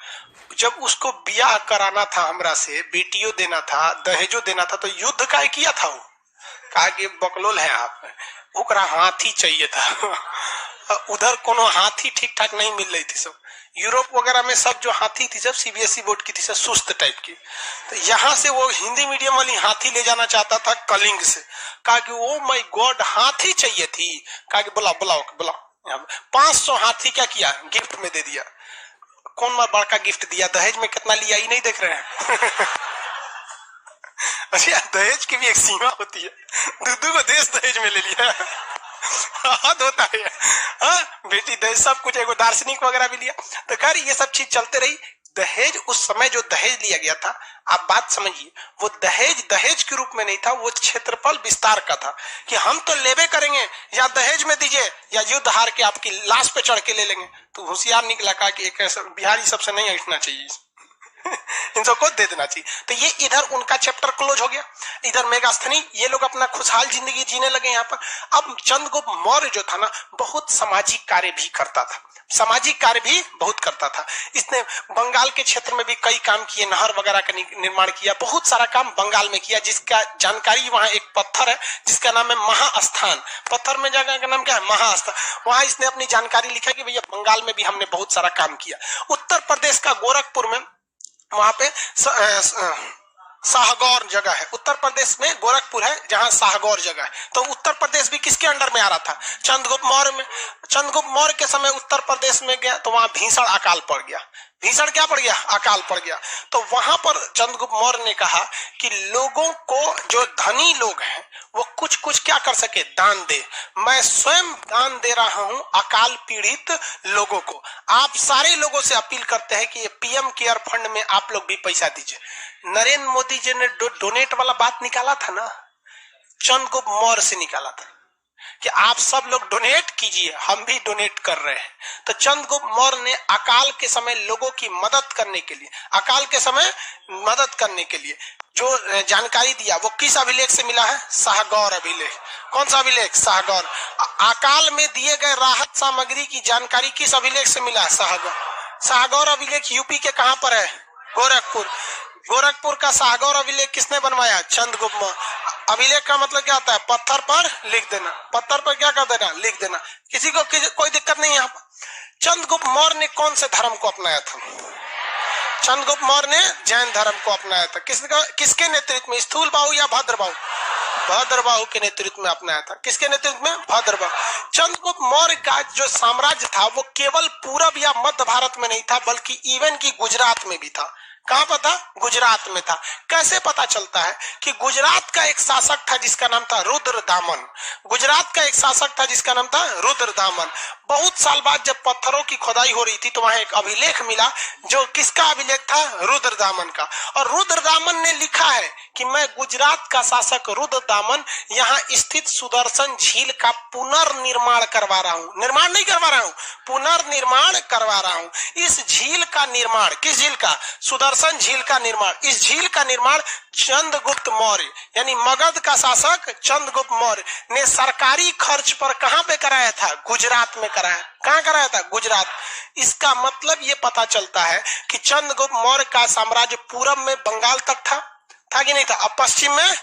जब उसको ब्याह कराना था हमरा से, बेटियों देना था, दहेजो देना था, तो युद्ध काय किया था? वो कहा कि बकलोल है आप, ओकरा हाथी चाहिए था। उधर कोनो हाथी ठीक ठाक नहीं मिल रही थी, सब यूरोप वगैरह में सब जो हाथी थी सब सीबीएसई बोर्ड की थी, सब सुस्त टाइप की। तो यहाँ से वो हिंदी मीडियम वाली हाथी ले जाना चाहता था कलिंग से। कहा कि ओ माय गॉड, हाथी चाहिए थी। कहा कि बुलाओ 500 हाथी क्या किया? गिफ्ट में दे दिया। कौन बड़का गिफ्ट दिया? दहेज में कितना लिया ही नहीं देख रहे हैं। अच्छा, दहेज की भी एक सीमा होती है, दूधू को देश दहेज में ले लिया। हद होता है। हाँ बेटी दहेज, सब कुछ, एगो दार्शनिक वगैरह भी लिया। तो खैर ये सब चीज चलते रही। दहेज, उस समय जो दहेज लिया गया था, आप बात समझिए, वो दहेज के रूप में नहीं था, वो क्षेत्रफल विस्तार का था कि हम तो लेबे करेंगे, या दहेज में दीजिए या युद्ध हार के आपकी लाश पे चढ़ के ले लेंगे। तो होशियार निकला, कहा कि एक ऐसा बिहारी सबसे नहीं हटना चाहिए, इन सबको दे देना चाहिए। तो ये इधर उनका चैप्टर क्लोज हो गया। इधर मेगास्थनीज, ये लोग अपना खुशहाल जिंदगी जीने लगे यहाँ पर। अब चंद्रगुप्त मौर्य जो था ना, बहुत सामाजिक कार्य भी करता था, सामाजिक कार्य भी बहुत करता था। इसने बंगाल के क्षेत्र में भी कई काम किए, नहर वगैरह का निर्माण किया, बहुत सारा काम बंगाल में किया, जिसका जानकारी वहां एक पत्थर है जिसका नाम है महास्थान। पत्थर में जगह का नाम क्या है? महास्थान। वहां इसने अपनी जानकारी लिखा कि भैया बंगाल में भी हमने बहुत सारा काम किया। उत्तर प्रदेश का गोरखपुर में, वहां पे शाहगौर जगह है, उत्तर प्रदेश में गोरखपुर है जहां शाहगौर जगह है। तो उत्तर प्रदेश भी किसके अंडर में आ रहा था? चंद्रगुप्त मौर्य में। चंद्रगुप्त मौर्य के समय उत्तर प्रदेश में गया तो वहां भीषण अकाल पड़ गया। भीषण क्या पड़ गया? अकाल पड़ गया। तो वहां पर चंद्रगुप्त मौर्य ने कहा कि लोगों को, जो धनी लोग हैं, वो कुछ कुछ क्या कर सके? दान दे। मैं स्वयं दान दे रहा हूं अकाल पीड़ित लोगों को। आप सारे लोगों से अपील करते हैं कि ये पीएम केयर फंड में आप लोग भी पैसा दीजिए। नरेंद्र मोदी जी ने डोनेट वाला बात निकाला था ना, चंद्रगुप्त मौर्य से निकाला था कि आप सब लोग डोनेट कीजिए, हम भी डोनेट कर रहे हैं। तो चंद्रगुप्त मौर्य ने अकाल के समय लोगों की मदद करने के लिए, अकाल के समय मदद करने के लिए जो जानकारी दिया, वो किस अभिलेख से मिला है? शाहगौर अभिलेख। कौन सा अभिलेख? शाहगौर। अकाल में दिए गए राहत सामग्री की जानकारी किस अभिलेख से मिला है? शाहगौर। शाहगौर अभिलेख यूपी के कहां पर है? गोरखपुर। गोरखपुर का शाहगौर अभिलेख किसने बनवाया? चंद्रगुप्त मौर्य। अभिलेख का मतलब क्या होता है? पत्थर पर लिख देना। पत्थर पर क्या कर देना? लिख देना। किसी को कोई दिक्कत नहीं यहाँ पर। चंद्रगुप्त मौर्य ने कौन से धर्म को अपनाया था? चंद्रगुप्त मौर्य ने जैन धर्म को अपनाया था। किसके नेतृत्व में? स्थूलबाहु या भद्रबाहु? भद्रबाहु के नेतृत्व में अपनाया था। किसके नेतृत्व में? भद्रबाहु। चंद्रगुप्त मौर्य का जो साम्राज्य था वो केवल पूरब या मध्य भारत में नहीं था, बल्कि इवन की गुजरात में भी था। कहां पर था? गुजरात में था। कैसे पता चलता है कि गुजरात का एक शासक था जिसका नाम था रुद्रदामन। गुजरात का एक शासक था जिसका नाम था रुद्रदामन। बहुत साल बाद जब पत्थरों की खुदाई हो रही थी तो वहां एक अभिलेख मिला, जो किसका अभिलेख था? रुद्रदामन का। और रुद्रदामन ने लिखा है कि मैं गुजरात का शासक रुद्रदामन यहाँ स्थित सुदर्शन झील का पुनर्निर्माण करवा रहा हूँ। निर्माण नहीं करवा रहा हूँ, पुनर्निर्माण करवा रहा हूँ। इस झील का निर्माण, किस झील का? सुदर्शन झील का निर्माण। इस झील का निर्माण चंद्रगुप्त मौर्य यानी मगध का शासक चंद्रगुप्त मौर्य ने सरकारी खर्च पर कहां पे कराया था? गुजरात में कराया। कहां कराया था? गुजरात। इसका मतलब ये पता चलता है कि चंद्रगुप्त मौर्य का साम्राज्य पूरब में बंगाल तक था कि नहीं था? अब पश्चिम में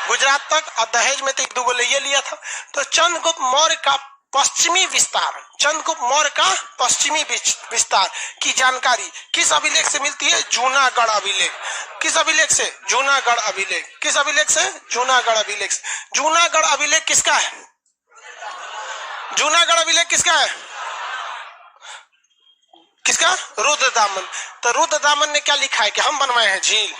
गुजरात तक, और दहेज में तो एक दो ले लिया था। तो चंद्रगुप्त मौर्य का पश्चिमी विस्तार, चंद्रगुप्त मौर्य का पश्चिमी विस्तार की जानकारी किस अभिलेख से मिलती है? जूनागढ़ अभिलेख। किस अभिलेख से? जूनागढ़ अभिलेख। किस अभिलेख से? जूनागढ़ अभिलेख से। जूनागढ़ अभिलेख किसका है? जूनागढ़ अभिलेख किसका है? किसका? रुद्रदामन। तो रुद्रदामन ने क्या लिखा है कि हम बनवाए हैं झील?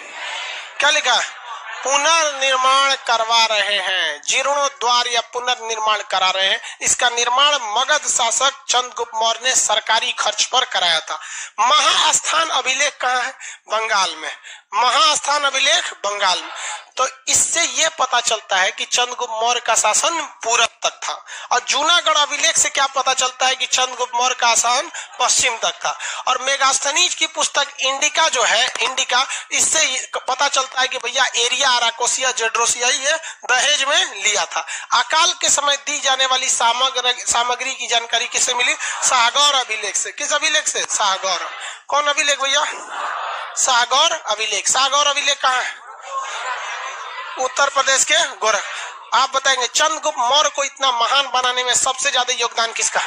क्या लिखा है? पुनर्निर्माण करवा रहे हैं, जीर्णोद्वार या पुनर्निर्माण करा रहे हैं। इसका निर्माण मगध शासक चंद्रगुप्त मौर्य ने सरकारी खर्च पर कराया था। महास्थान अभिलेख कहाँ है? बंगाल में। महास्थान अभिलेख बंगाल में। तो इससे यह पता चलता है कि चंद्रगुप्त मौर्य का शासन पूरब तक था। और जूनागढ़ अभिलेख से क्या पता चलता है कि चंद्रगुप्त मौर्य का शासन पश्चिम तक था। और मेगास्थनीज की पुस्तक इंडिका जो है, इंडिका, इससे पता चलता है कि भैया एरिया अराकोसिया जेड्रोसिया ये दहेज में लिया था। अकाल के समय दी जाने वाली सामग्री की जानकारी किससे मिली? शाहगौर अभिलेख से। किस अभिलेख से? शाहगौर। कौन अभिलेख भैया? शाहगौर अभिलेख। शाहगौर अभिलेख कहाँ है? उत्तर प्रदेश के गोरख। आप बताएंगे चंद्रगुप्त मौर्य को इतना महान बनाने में सबसे ज्यादा योगदान किसका?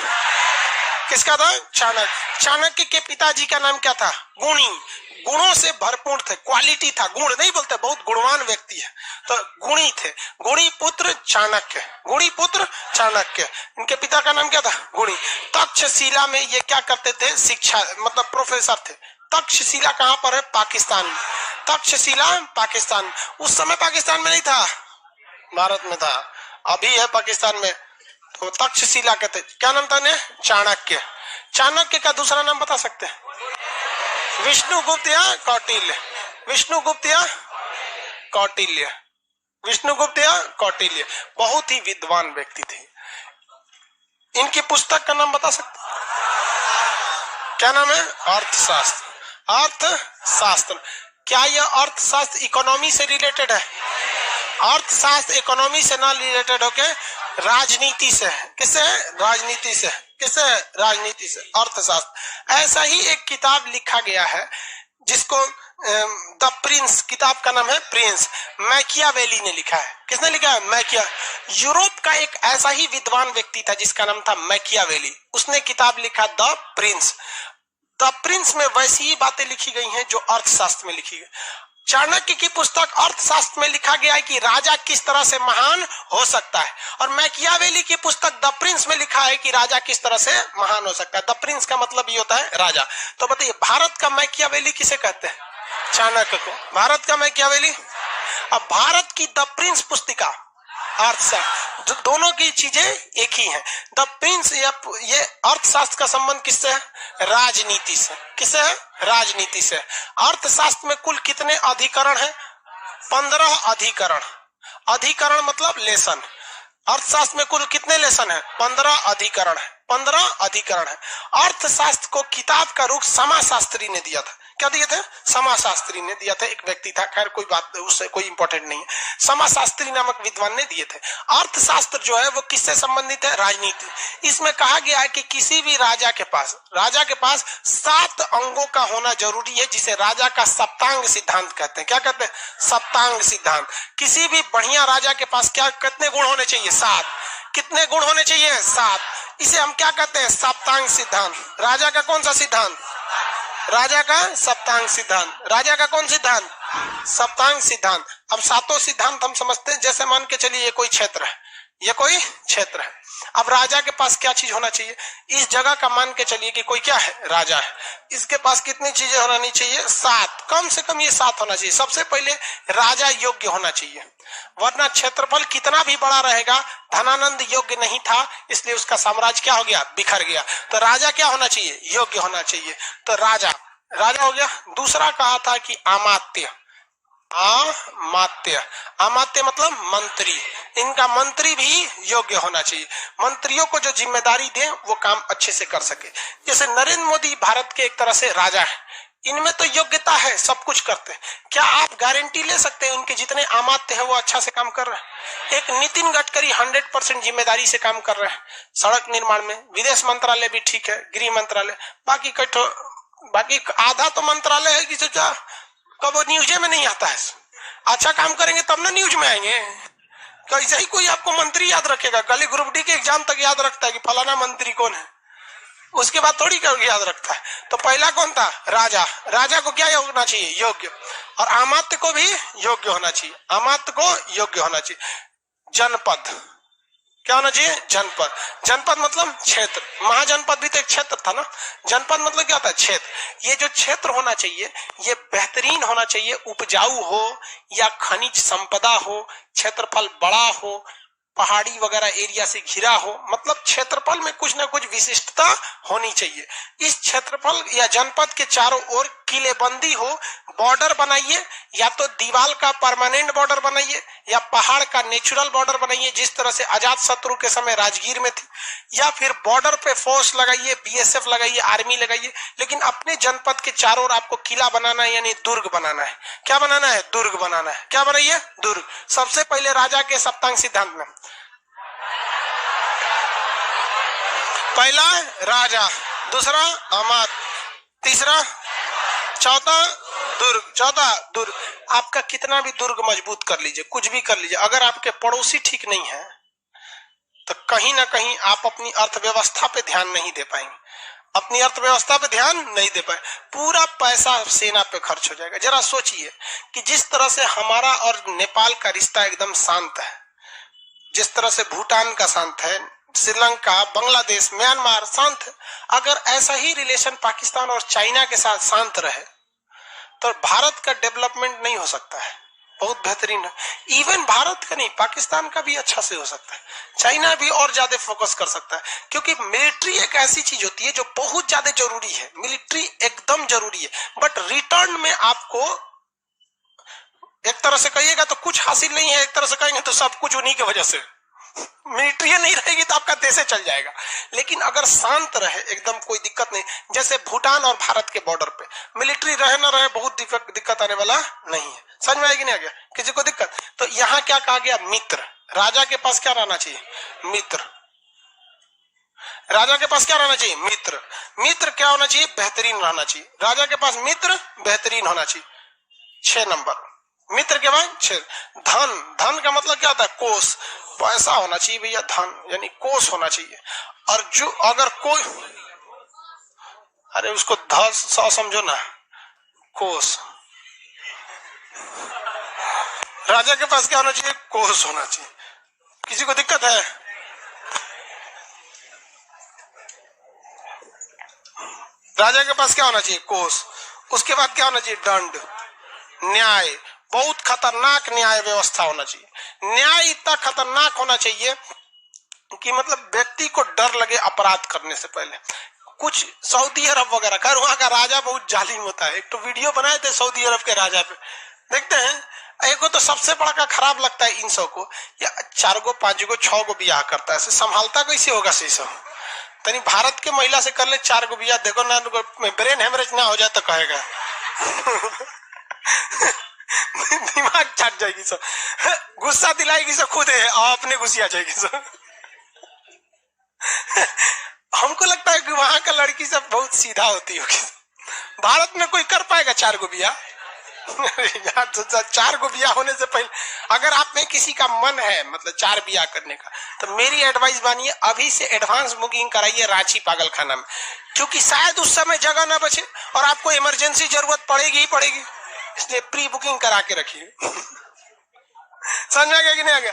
किसका था? चाणक्य। चाणक्य के पिताजी का नाम क्या था? गुणी। गुणों से भरपूर थे, क्वालिटी था, गुण नहीं बोलते, बहुत गुणवान व्यक्ति है, तो गुणी थे। गुणी पुत्र चाणक्य। गुणी पुत्र चाणक्य। इनके पिता का नाम क्या था? गुणी। तक्षशिला में ये क्या करते थे? शिक्षा, मतलब प्रोफेसर थे। तक्षशिला कहां पर है? पाकिस्तान में। तक्षशिला पाकिस्तान। उस समय पाकिस्तान में नहीं था, भारत में था। अभी है पाकिस्तान में। तो तक्षशिला कहते। क्या नाम था ने? चाणक्य। चाणक्य का दूसरा नाम बता सकते हैं? विष्णुगुप्त या कौटिल्य? विष्णुगुप्त या कौटिल्य? विष्णुगुप्त या कौटिल्य। बहुत ही विद्वान व्यक्ति थे। इनकी पुस्तक का नाम बता सकते? क्या नाम है? अर्थशास्त्र। अर्थशास्त्र। क्या यह अर्थशास्त्र इकोनॉमी से रिलेटेड है? अर्थशास्त्र इकोनॉमी से ना रिलेटेड होके राजनीति से है। किससे है? राजनीति से। किससे है? राजनीति से। अर्थशास्त्र। ऐसा ही एक किताब लिखा गया है जिसको द प्रिंस, किताब का नाम है प्रिंस, मैकियावेली ने लिखा है। किसने लिखा है? मैकिया। यूरोप का एक ऐसा ही विद्वान व्यक्ति था जिसका नाम था मैकियावेली। उसने किताब लिखा द प्रिंस। द प्रिंस में वैसी ही बातें लिखी गई हैं जो अर्थशास्त्र में लिखी गई। चाणक्य की पुस्तक अर्थशास्त्र में लिखा गया है कि राजा किस तरह से महान हो सकता है, और मैकियावेली की पुस्तक द प्रिंस में लिखा है कि राजा किस तरह से महान हो सकता है। द प्रिंस का मतलब ये होता है राजा। तो बताइए भारत का मैकियावेली किसे कहते हैं? चाणक्य को। भारत का मैकियावेली। अब भारत की द प्रिंस पुस्तिका अर्थशास्त्र, दोनों की चीजें एक ही हैं। द प्रिंस ये अर्थशास्त्र का संबंध किससे है? राजनीति से। किससे है? राजनीति से। अर्थशास्त्र में कुल कितने अधिकरण हैं? 15 अधिकरण। अधिकरण मतलब लेसन। अर्थशास्त्र में कुल कितने लेसन है? 15 अधिकरण है। 15 अधिकरण है। अर्थशास्त्र को किताब का रूप समाजशास्त्री ने दिया था। क्या दिए थे? समाजशास्त्री ने दिया था। एक व्यक्ति था, खैर कोई बात, उससे कोई इंपॉर्टेंट नहीं है। समाजशास्त्री नामक विद्वान ने दिए थे। अर्थशास्त्र जो है वो किससे संबंधित है? राजनीति। इसमें कहा गया है कि किसी भी राजा के पास 7 अंगों का होना जरूरी है, जिसे राजा का सप्तांग सिद्धांत कहते हैं। क्या कहते हैं? सप्तांग सिद्धांत। किसी भी बढ़िया राजा के पास क्या कितने गुण होने चाहिए? 7। कितने गुण होने चाहिए? 7। इसे हम क्या कहते हैं? सप्तांग सिद्धांत। राजा का कौन सा सिद्धांत? राजा का सप्तांग सिद्धांत। राजा का कौन सिद्धांत? सप्तांग सिद्धांत। अब 7 सिद्धांत हम समझते हैं। जैसे मान के चलिए ये कोई क्षेत्र है, ये कोई क्षेत्र है। अब राजा के पास क्या चीज होना चाहिए? इस जगह का मान के चलिए कि कोई क्या है, राजा है। इसके पास कितनी चीजें होनी चाहिए? 7, कम से कम ये 7 होना चाहिए। सबसे पहले राजा योग्य होना चाहिए, वरना क्षेत्रफल कितना भी बड़ा रहेगा, धनानंद योग्य नहीं था, इसलिए उसका साम्राज्य क्या हो गया? बिखर गया। तो राजा क्या होना चाहिए? योग्य होना चाहिए। तो राजा हो गया। दूसरा कहा था कि अमात्य। अमात्य, अमात्य मतलब मंत्री। इनका मंत्री भी योग्य होना चाहिए। मंत्रियों को जो जिम्मेदारी दें वो काम अच्छे से कर सके। जैसे नरेंद्र मोदी भारत के एक तरह से राजा है, इनमें तो योग्यता है, सब कुछ करते हैं। क्या आप गारंटी ले सकते हैं उनके जितने अमात्य है वो अच्छा से काम कर रहे हैं? एक नितिन गडकरी 100% जिम्मेदारी से काम कर रहे हैं सड़क निर्माण में। विदेश मंत्रालय भी ठीक है, गृह मंत्रालय, बाकी आधा तो मंत्रालय है कि सोचा कब वो न्यूज में नहीं आता है। अच्छा काम करेंगे तब ना न्यूज में आएंगे। कैसे ही कोई आपको मंत्री याद रखेगा? कल ग्रुप डी के एग्जाम तक याद रखता है कि फलाना मंत्री कौन है, उसके बाद थोड़ी याद रखता है। तो पहला कौन था? राजा। राजा को क्या होना चाहिए? योग्य। और अमात्य को भी योग्य होना चाहिए। अमात्य को योग्य होना चाहिए। जनपद क्या होना चाहिए? जनपद। जनपद मतलब क्षेत्र। महाजनपद भी तो एक क्षेत्र था ना। जनपद मतलब क्या होता है? क्षेत्र। ये जो क्षेत्र होना चाहिए ये बेहतरीन होना चाहिए, उपजाऊ हो या खनिज संपदा हो, क्षेत्रफल बड़ा हो, पहाड़ी वगैरह एरिया से घिरा हो, मतलब क्षेत्रफल में कुछ ना कुछ विशिष्टता होनी चाहिए। इस क्षेत्रफल या जनपद के चारों ओर किलेबंदी हो, बॉर्डर बनाइए, या तो दीवार का परमानेंट बॉर्डर बनाइए या पहाड़ का नेचुरल बॉर्डर बनाइए, जिस तरह से अजात शत्रु के समय राजगीर में थी, या फिर बॉर्डर पे फोर्स लगाइए, बीएसएफ लगाइए, आर्मी लगाइए, लेकिन अपने जनपद के चारों ओर आपको किला बनाना है, यानी दुर्ग बनाना है। क्या बनाना है? दुर्ग बनाना है। क्या बनाइए? दुर्ग। सबसे पहले राजा के सप्तांग सिद्धांत में पहला राजा, दूसरा अमात्य, तीसरा, चौथा दुर्ग। आपका कितना भी दुर्ग मजबूत कर लीजिए, कुछ भी कर लीजिए, अगर आपके पड़ोसी ठीक नहीं है तो कहीं ना कहीं आप अपनी अर्थव्यवस्था पे ध्यान नहीं दे पाएंगे। अपनी अर्थव्यवस्था पे ध्यान नहीं दे पाए, पूरा पैसा सेना पे खर्च हो जाएगा। जरा सोचिए कि जिस तरह से हमारा और नेपाल का रिश्ता एकदम शांत है, जिस तरह से भूटान का शांत है, श्रीलंका, बांग्लादेश, म्यांमार शांत है, अगर ऐसा ही रिलेशन पाकिस्तान और चाइना के साथ शांत रहे तो भारत का डेवलपमेंट नहीं हो सकता है। बहुत बेहतरीन है। इवन भारत का नहीं, पाकिस्तान का भी अच्छा से हो सकता है। चाइना भी और ज्यादा फोकस कर सकता है, क्योंकि मिलिट्री एक ऐसी चीज होती है जो बहुत ज्यादा जरूरी है। मिलिट्री एकदम जरूरी है, बट रिटर्न में आपको एक तरह से कहिएगा तो कुछ हासिल नहीं है, एक तरह से कहेंगे तो सब कुछ उन्हीं की वजह से। मिलिट्री नहीं रहेगी तो आपका देश चल जाएगा। लेकिन अगर शांत रहे, एकदम कोई दिक्कत नहीं, जैसे भूटान और भारत के बॉर्डर पे मिलिट्री रहे ना रहे, बहुत दिक्कत आने वाला नहीं है। समझ में आएगी नहीं? आ गया किसी को दिक्कत? तो यहाँ क्या कहा गया? मित्र। राजा के पास क्या रहना चाहिए? मित्र। राजा के पास क्या रहना चाहिए? मित्र। मित्र क्या होना चाहिए? बेहतरीन रहना चाहिए। राजा के पास मित्र बेहतरीन होना चाहिए। 6 नंबर मित्र के बाद 6। धन। धन का मतलब क्या होता है? कोष। पैसा होना चाहिए भैया, धन यानी कोष होना चाहिए। और जो अगर कोई, अरे उसको ध समझो ना, कोष। राजा के पास क्या होना चाहिए? कोष होना चाहिए। किसी को दिक्कत है? राजा के पास क्या होना चाहिए? कोष। उसके बाद क्या होना चाहिए? दंड, न्याय। बहुत खतरनाक न्याय व्यवस्था होना चाहिए। न्याय इतना खतरनाक होना चाहिए कि मतलब व्यक्ति को डर लगे अपराध करने से पहले। कुछ सऊदी अरब वगैरह का, वहां का राजा बहुत जालिम होता है। एक तो वीडियो बनाए थे सऊदी अरब के राजा पे, देखते हैं। एक तो सबसे बड़ा का खराब लगता है इन सब को, या 4 गो 5 गो 6 गो ब्याह करता है, संभालता कैसे होगा सही सब? तनी भारत के महिला से कर ले 4 गो ब्याह, देखो ना ब्रेन हेमरेज ना हो जाए तो कहेगा। दिमाग छट जाएगी सब, गुस्सा दिलाएगी सब खुद है, अपने गुस्सा जाएगी सब। हमको लगता है कि वहां का लड़की सब बहुत सीधा होती होगी। भारत में कोई कर पाएगा 4 गो ब्याह? यार तो 4 गो ब्याह होने से पहले अगर आप में किसी का मन है मतलब 4 ब्याह करने का, तो मेरी एडवाइस मानिए, अभी से एडवांस बुकिंग कराइए रांची पागलखाना में, क्योंकि शायद उस समय जगह ना बचे और आपको इमरजेंसी जरूरत पड़ेगी ही पड़ेगी, इसलिए प्री बुकिंग करा के रखिए। समझ आ गया कि नहीं आ गया?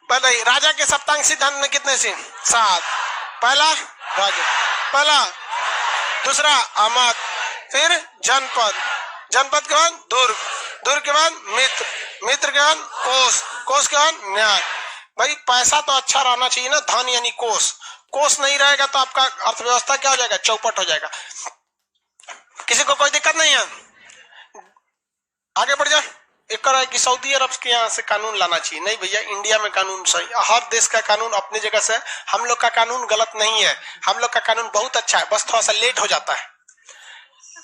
बताइए राजा के सप्तांग सिद्धांत में कितने सिंह? 7। पहला राजा, पहला, दूसरा अमत, फिर जनपद, जनपद के बाद दुर्ग, दुर्ग के बाद मित्र, मित्र के बाद कोष, कोष के बाद न्याय। भाई पैसा तो अच्छा रहना चाहिए ना, धन यानी कोष, कोष नहीं रहेगा तो आपका अर्थव्यवस्था क्या हो जाएगा? चौपट हो जाएगा। किसी को कोई दिक्कत नहीं है? आगे बढ़ जा। एक कर है कि सऊदी अरब के यहाँ से कानून लाना चाहिए। नहीं भैया, इंडिया में कानून सही, हर देश का कानून अपनी जगह से, हम लोग का कानून गलत नहीं है, हम लोग का कानून बहुत अच्छा है, बस थोड़ा सा लेट हो जाता है,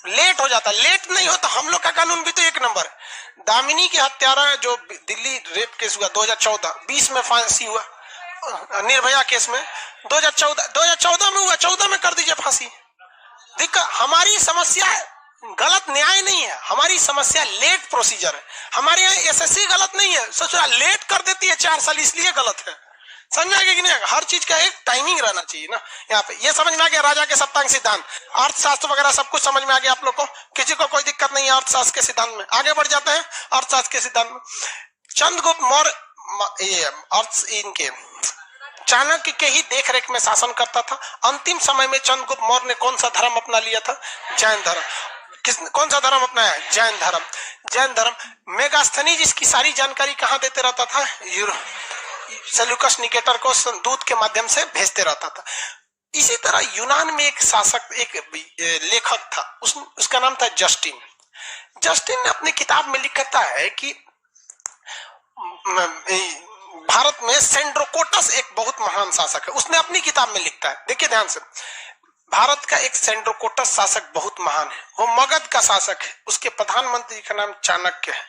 लेट हो जाता है। लेट नहीं हो तो हम लोग का कानून भी तो एक नंबर है। दामिनी की हत्यारा जो दिल्ली रेप केस हुआ 2014, 20 में फांसी हुआ, निर्भया केस में 2014 में हुआ, 14 में कर दीजिए फांसी। दिक्कत हमारी समस्या है, गलत न्याय नहीं है, हमारी समस्या लेट प्रोसीजर है। हमारे यहाँ एसएससी गलत नहीं है, सोचा लेट कर देती है 4 साल, इसलिए गलत है। समझाएगा कि नहीं? हर चीज का एक टाइमिंग रहना चाहिए ना। यहाँ पे ये समझ में आ गया राजा के सप्तांग सिद्धांत, अर्थशास्त्र वगैरह सब कुछ समझ में आ गया आप लोग को? किसी को कोई दिक्कत नहीं है अर्थशास्त्र के सिद्धांत में? आगे बढ़ जाते हैं अर्थशास्त्र के सिद्धांत में। चंद्रगुप्त मौर्य अर्थ इनके चाणक्य के ही देखरेख में शासन करता था। अंतिम समय में चंद्रगुप्त मौर्य ने कौन सा धर्म अपना लिया था? जैन धर्म। किसने कौन सा धर्म अपनाया? जैन धर्म। जैन धर्म। मेगास्थनीज इसकी सारी जानकारी कहाँ देते रहता था? सेल्यूकस निकेटर को दूत के माध्यम से भेजते रहता था। इसी तरह यूनान में एक शासक, एक लेखक था, उसका नाम था जस्टिन। जस्टिन ने अपनी किताब में लिखता है कि भारत में सेंड्रोकोटस एक बहुत महान शासक है। उसने अपनी किताब में लिखता है, देखिए ध्यान से, भारत का एक सेंड्रोकोटस शासक बहुत महान है, वो मगध का शासक है, उसके प्रधानमंत्री का नाम चाणक्य है,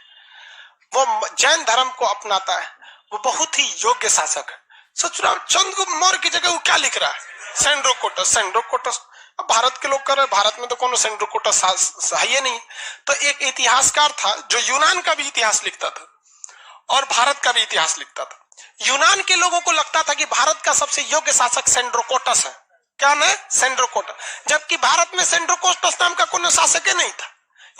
वो जैन धर्म को अपनाता है, वो बहुत ही योग्य शासक है। सोच रहा हूं चंद्रगुप्त मौर्य की जगह वो क्या लिख रहा है? सेंड्रोकोटस। सेंड्रोकोटस अब भारत के लोग कर रहे, भारत में तो कोनो सेंड्रोकोटस है नहीं। तो एक इतिहासकार था जो यूनान का भी इतिहास लिखता था और भारत का भी इतिहास लिखता था। यूनान के लोगों को लगता था कि भारत का सबसे योग्य शासक सेंड्रोकोटस है। क्या नाम? सेंड्रोकोटस। जबकि भारत में सेंड्रोकोटस नाम का कोई शासक ही नहीं था,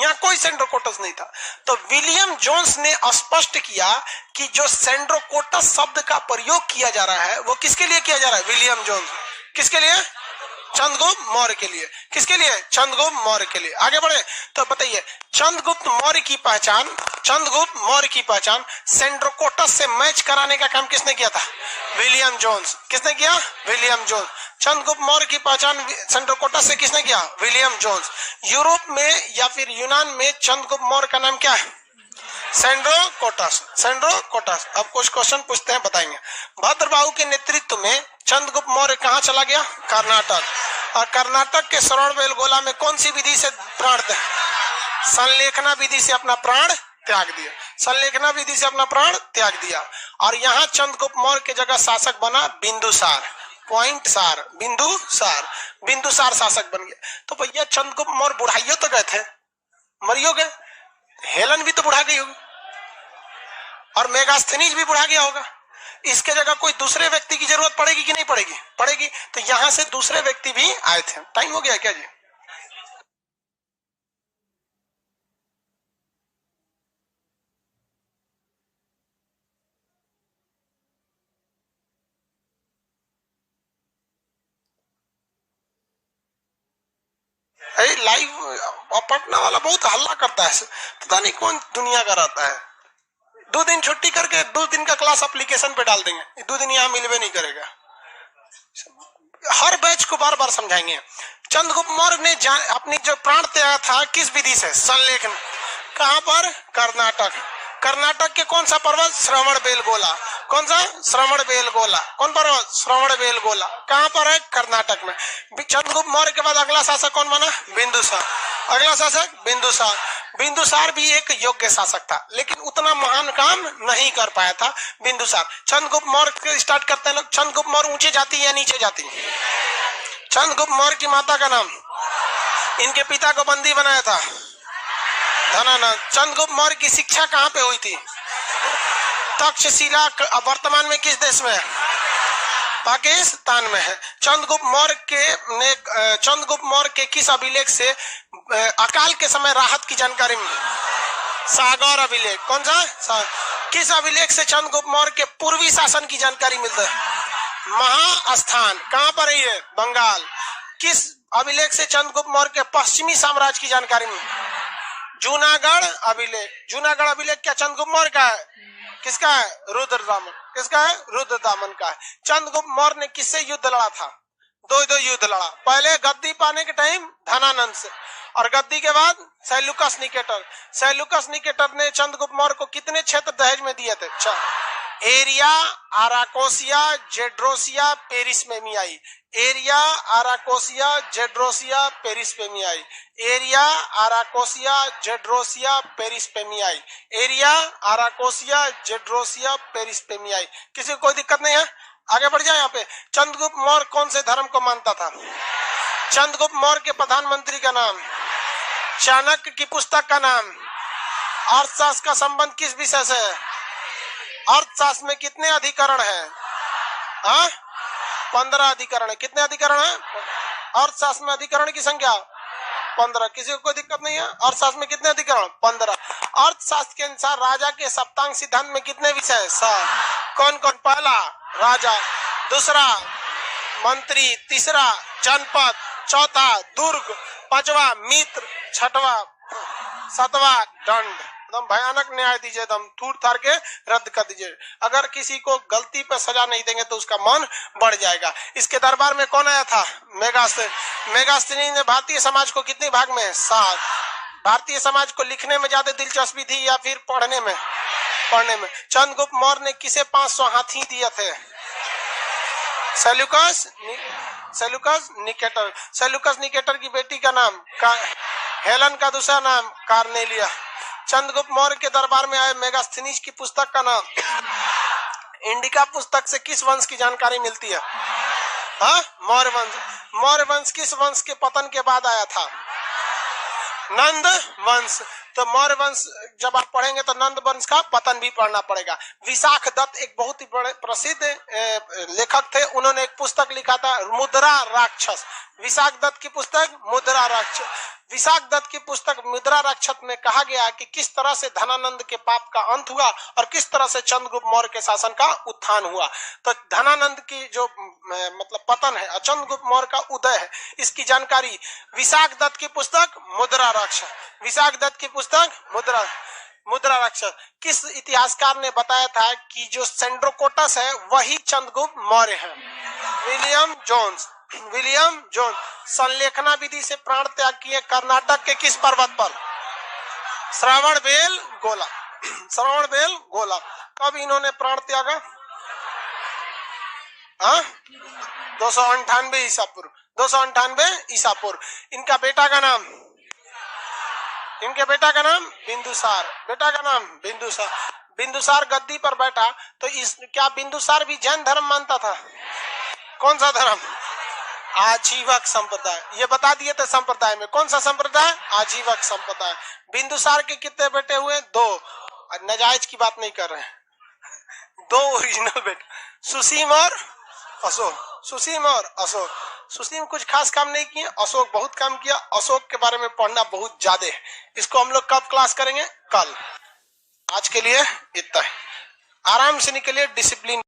यहाँ कोई सेंड्रोकोटस नहीं था। तो विलियम जोन्स ने स्पष्ट किया कि जो सेंड्रोकोटस शब्द का प्रयोग किया जा रहा है वो किसके लिए किया जा रहा है? William Jones. किसके लिए? चंद्रगुप्त मौर्य के लिए। किसके लिए? चंद्रगुप्त मौर्य के लिए। आगे बढ़े तो बताइए, चंद्रगुप्त मौर्य की पहचान, चंद्रगुप्त मौर्य की पहचान सेंड्रोकोटस से मैच कराने का काम किसने किया था? William Jones. किसने किया? William Jones. चंद्रगुप्त मौर्य की पहचान सेंड्रोकोटस से किसने किया? William Jones. यूरोप में या फिर यूनान में चंद्रगुप्त मौर्य का नाम क्या है? सेंड्रोकोटस। सेंड्रोकोटस। अब कुछ क्वेश्चन पूछते हैं, बताएंगे। भद्रबाहु के नेतृत्व में चंद्रगुप्त मौर्य कहाँ चला गया? कर्नाटक। और कर्नाटक के श्रवणबेलगोला में कौन सी विधि से प्राण, संलेखना विधि से अपना प्राण त्याग दिया? संलेखना विधि से अपना प्राण त्याग दिया। और यहाँ चंद्रगुप्त मौर्य की जगह शासक बना बिंदुसार। पॉइंट सार, बिंदुसार। बिंदुसार शासक बन गया। तो भैया चंद्रगुप्त मौर्य बुढ़ाइयों तो गए थे, मरियो गए, हेलन भी तो बुढ़ा गई होगी और मेगास्थनीज भी बुढ़ा गया होगा। इसके जगह कोई दूसरे व्यक्ति की जरूरत पड़ेगी कि नहीं पड़ेगी? पड़ेगी। तो यहां से दूसरे व्यक्ति भी आए थे। टाइम हो गया क्या जी? लाइव पटना वाला बहुत हल्ला करता है, पता नहीं कौन दुनिया का रहता है। 2 दिन छुट्टी करके 2 दिन का क्लास एप्लीकेशन पे डाल देंगे, 2 दिन यहाँ मिलवे नहीं करेगा। हर बैच को बार बार समझाएंगे। चंद्रगुप्त मौर्य ने अपनी जो प्राण त्यागा था किस विधि से? संलेखन। कहां पर? कर्नाटक। कर्नाटक के कौन सा पर्वत? श्रवणबेलगोला। कौन सा? श्रवणबेलगोला। कौन पर्वत? श्रवणबेलगोला। कहां पर है? कर्नाटक में। चंद्रगुप्त मौर्य के बाद अगला शासक कौन बना? बिंदुसार। अगला शासक बिंदुसार। बिंदुसार भी एक योग्य शासक था, लेकिन उतना महान काम नहीं कर पाया था बिंदुसार। चंद्रगुप्त मौर्य स्टार्ट करते हैं लोग। चंद्रगुप्त मौर्य ऊंचे जाती या नीचे जाती? चंद्रगुप्त मौर्य की माता का नाम, इनके पिता को बंदी बनाया था धनानंद। चंद्रगुप्त मौर्य की शिक्षा कहाँ पे हुई थी? तक्षशिला। वर्तमान में किस देश में है? पाकिस्तान में है। चंद्रगुप्त मौर्य के किस अभिलेख से अकाल के समय राहत की जानकारी मिली? सागर अभिलेख। कौन सा? किस अभिलेख से चंद्रगुप्त मौर्य के पूर्वी शासन की जानकारी मिलता है? महास्थान कहां पर है ये? बंगाल। किस अभिलेख से चंद्रगुप्त मौर्य के पश्चिमी साम्राज्य की जानकारी मिलती है? जूनागढ़ अभिलेख। जूनागढ़ अभिलेख क्या चंद्रगुप्त मौर्य का है? किसका है? रुद्रदामन। किसका है? रुद्रदामन का है। चंद्रगुप्त मौर्य ने किससे युद्ध लड़ा था? दो युद्ध लड़ा। पहले गद्दी पाने के टाइम धनानंद से, और गद्दी के बाद सेल्यूकस निकेटर। सेल्यूकस निकेटर ने चंद्रगुप्त मौर्य को कितने क्षेत्र दहेज में दिए थे? Aria, Arachosia, Gedrosia, Paropamisadae. Aria, Arachosia, Gedrosia, Paropamisadae. Aria, Arachosia, Gedrosia, Paropamisadae. Aria, Arachosia, Gedrosia, Paropamisadae. किसी को कोई दिक्कत नहीं है? आगे बढ़ जाए। यहाँ पे चंद्रगुप्त मौर्य कौन से धर्म को मानता था? चंद्रगुप्त मौर्य के प्रधानमंत्री का नाम? चाणक्य की पुस्तक का नाम? अर्थशास्त्र का संबंध किस विषय से है? अर्थशास्त्र में कितने अधिकरण है? 15 अधिकरण है। कितने अधिकरण है? अर्थशास्त्र में अधिकरण की संख्या 15। किसी को कोई दिक्कत नहीं है? अर्थशास्त्र में कितने अधिकरण? 15। अर्थशास्त्र के अनुसार राजा के सप्तांग सिद्धांत में कितने विषय है? 7। कौन कौन? पहला राजा, दूसरा मंत्री, तीसरा जनपद, चौथा दुर्ग, पांचवा मित्र, छठवा, सातवां दंड। एकदम भयानक न्याय दीजिए, एकदम थूर थार के रद्द कर दीजिए। अगर किसी को गलती पर सजा नहीं देंगे तो उसका मन बढ़ जाएगा। इसके दरबार में कौन आया था? मेगास्थनीज ने भारतीय समाज को कितने भाग में? 7। भारतीय समाज को लिखने में ज्यादा दिलचस्पी थी या फिर पढ़ने में? पढ़ने में। चंद्रगुप्त मौर्य ने किसे 500 हाथी दिए थे? Seleucus Nicator. सेल्यूकस निकेटर की बेटी का नाम हेलन, का दूसरा नाम कार्नेलिया। चंद्रगुप्त मौर्य के दरबार में आए मेगास्थनीज की पुस्तक का नाम? इंडिका पुस्तक से किस वंश की जानकारी मिलती है? मौर्य वंश। मौर्य वंश किस वंश के पतन के बाद आया था? नंद वंश। तो मौर्य वंश जब आप पढ़ेंगे तो नंद वंश का पतन भी पढ़ना पड़ेगा। विशाख दत्त एक बहुत ही बड़े प्रसिद्ध लेखक थे। उन्होंने एक पुस्तक लिखा था मुद्रा राक्षस। विशाख दत्त की पुस्तक मुद्रा राक्षस। विशाख दत्त की पुस्तक मुद्रा राक्षस में कहा गया कि किस तरह से धनानंद के पाप का अंत हुआ और किस तरह से चंद्रगुप्त मौर्य के शासन का उत्थान हुआ। तो धनानंद की जो मतलब पतन है, चंद्रगुप्त मौर्य का उदय है, इसकी जानकारी विशाख दत्त की पुस्तक मुद्रा राक्षस। विशाख दत्त की पुस्तक मुद्रा राक्षस। किस इतिहासकार ने बताया था कि जो सेंड्रोकोटस है वही चंद्रगुप्त मौर्य है? William Jones. William Jones. संलेखना विधि से प्राण त्याग किए कर्नाटक के किस पर्वत पर? श्रवणबेल गोला। श्रवणबेल गोला। कब इन्होंने प्राण त्यागा? 298 ईसा पूर्व। 298 ईसा पूर्व। इनका बेटा का नाम? इनके बेटा का नाम बिंदुसार। बेटा का नाम बिंदुसार। बिंदुसार गद्दी पर बैठा तो क्या बिंदुसार भी जैन धर्म मानता था? कौन सा धर्म? आजीवक संप्रदाय। ये बता दिए थे संप्रदाय में। कौन सा संप्रदाय? आजीवक संप्रदाय। बिंदुसार के कितने बेटे हुए? 2। नजायज की बात नहीं कर रहे हैं, 2 ओरिजिनल बेटे, सुसीम और अशोक। सुसीम और अशोक। सुसीम कुछ खास काम नहीं किए, अशोक बहुत काम किया। अशोक के बारे में पढ़ना बहुत ज्यादा है। इसको हम लोग कब क्लास करेंगे? कल। आज के लिए इतना है। आराम से निकलिए, डिसिप्लिन